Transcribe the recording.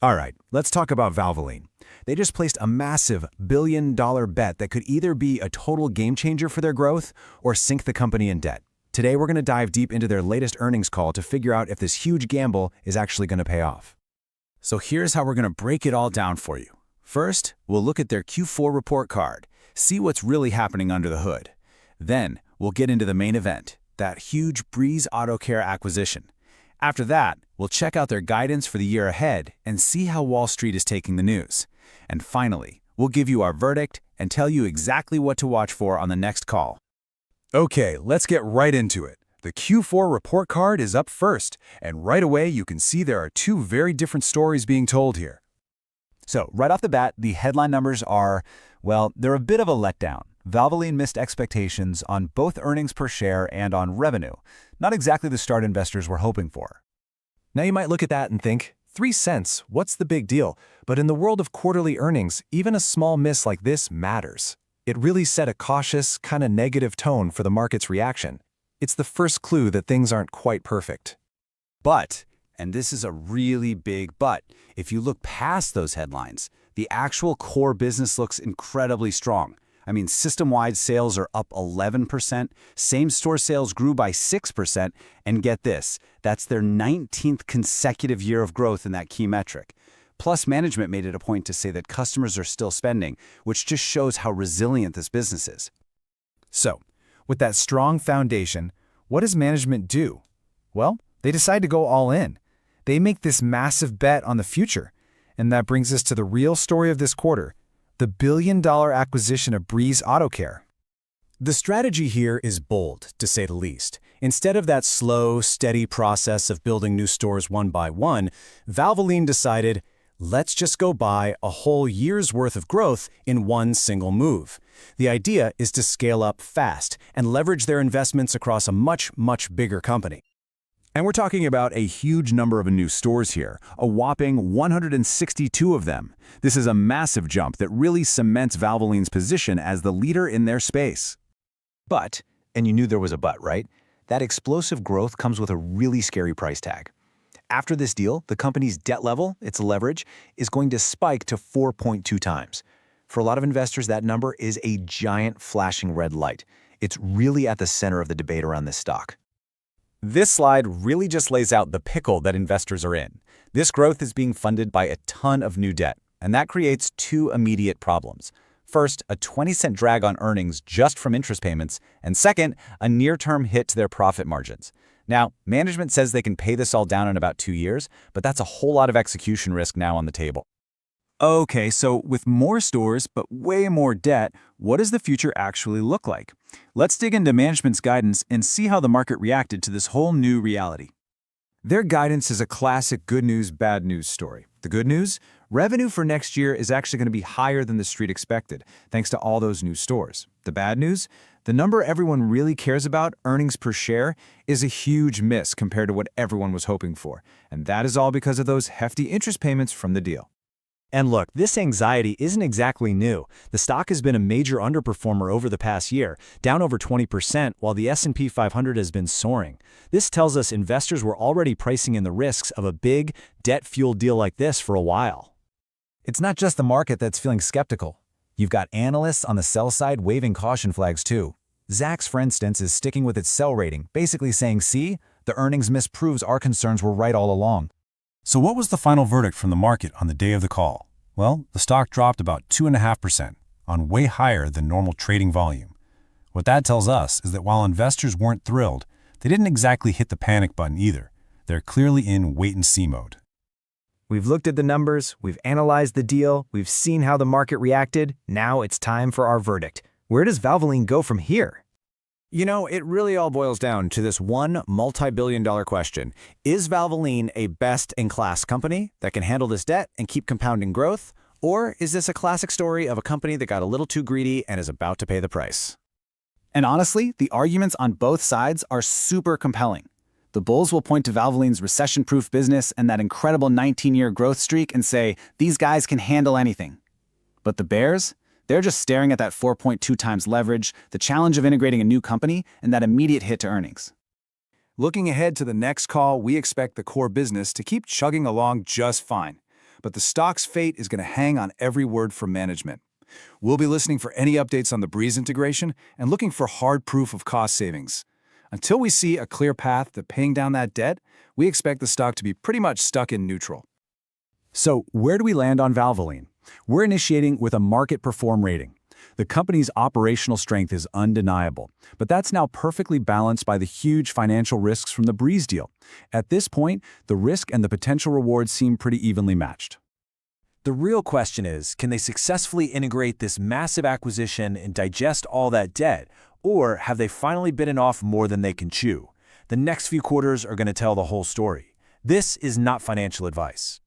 All right, let's talk about Valvoline. They just placed a massive billion-dollar bet that could either be a total game-changer for their growth or sink the company in debt. Today, we're going to dive deep into their latest earnings call to figure out if this huge gamble is actually going to pay off. So here's how we're going to break it all down for you. First, we'll look at their Q4 report card, see what's really happening under the hood. Then, we'll get into the main event, that huge Breeze AutoCare acquisition. After that, we'll check out their guidance for the year ahead and see how Wall Street is taking the news. And finally, we'll give you our verdict and tell you exactly what to watch for on the next call. Okay, let's get right into it. The Q4 report card is up first, and right away you can see there are two very different stories being told here. So, right off the bat, the headline numbers are, well, they're a bit of a letdown. Valvoline missed expectations on both earnings per share and on revenue. Not exactly the start investors were hoping for. Now you might look at that and think, 3 cents, what's the big deal? But in the world of quarterly earnings, even a small miss like this matters. It really set a cautious, kind of negative tone for the market's reaction. It's the first clue that things aren't quite perfect. But, and this is a really big but, if you look past those headlines, the actual core business looks incredibly strong. I mean, system-wide sales are up 11%, same-store sales grew by 6%, and get this, that's their 19th consecutive year of growth in that key metric. Plus, management made it a point to say that customers are still spending, which just shows how resilient this business is. So, with that strong foundation, what does management do? Well, they decide to go all in. They make this massive bet on the future. And that brings us to the real story of this quarter, the billion-dollar acquisition of Breeze AutoCare. The strategy here is bold, to say the least. Instead of that slow, steady process of building new stores one by one, Valvoline decided, let's just go buy a whole year's worth of growth in one single move. The idea is to scale up fast and leverage their investments across a much, much bigger company. And we're talking about a huge number of new stores here, a whopping 162 of them. This is a massive jump that really cements Valvoline's position as the leader in their space. But, and you knew there was a but, right? That explosive growth comes with a really scary price tag. After this deal, the company's debt level, its leverage, is going to spike to 4.2 times. For a lot of investors, that number is a giant flashing red light. It's really at the center of the debate around this stock. This slide really just lays out the pickle that investors are in. This growth is being funded by a ton of new debt, and that creates two immediate problems. First, a 20-cent drag on earnings just from interest payments, and second, a near-term hit to their profit margins. Now, management says they can pay this all down in about 2 years, but that's a whole lot of execution risk now on the table. Okay, so with more stores but way more debt, what does the future actually look like? Let's dig into management's guidance and see how the market reacted to this whole new reality. Their guidance is a classic good news, bad news story. The good news? Revenue for next year is actually going to be higher than the street expected, thanks to all those new stores. The bad news? The number everyone really cares about, earnings per share, is a huge miss compared to what everyone was hoping for. And that is all because of those hefty interest payments from the deal. And look, this anxiety isn't exactly new. The stock has been a major underperformer over the past year, down over 20%, while the S&P 500 has been soaring. This tells us investors were already pricing in the risks of a big, debt-fueled deal like this for a while. It's not just the market that's feeling skeptical. You've got analysts on the sell side waving caution flags too. Zacks, for instance, is sticking with its sell rating, basically saying, see, the earnings miss proves our concerns were right all along. So what was the final verdict from the market on the day of the call? Well, the stock dropped about 2.5%, on way higher than normal trading volume. What that tells us is that while investors weren't thrilled, they didn't exactly hit the panic button either. They're clearly in wait-and-see mode. We've looked at the numbers, we've analyzed the deal, we've seen how the market reacted. Now it's time for our verdict. Where does Valvoline go from here? You know, it really all boils down to this one multi-billion-dollar question. Is Valvoline a best-in-class company that can handle this debt and keep compounding growth? Or is this a classic story of a company that got a little too greedy and is about to pay the price? And honestly, the arguments on both sides are super compelling. The bulls will point to Valvoline's recession-proof business and that incredible 19-year growth streak and say, these guys can handle anything. But the bears? They're just staring at that 4.2 times leverage, the challenge of integrating a new company, and that immediate hit to earnings. Looking ahead to the next call, we expect the core business to keep chugging along just fine. but the stock's fate is going to hang on every word from management. We'll be listening for any updates on the Breeze integration and looking for hard proof of cost savings. Until we see a clear path to paying down that debt, we expect the stock to be pretty much stuck in neutral. So, where do we land on Valvoline? We're initiating with a market perform rating. The company's operational strength is undeniable, but that's now perfectly balanced by the huge financial risks from the Breeze deal. At this point, the risk and the potential rewards seem pretty evenly matched. The real question is, can they successfully integrate this massive acquisition and digest all that debt, or have they finally bitten off more than they can chew? The next few quarters are going to tell the whole story. This is not financial advice.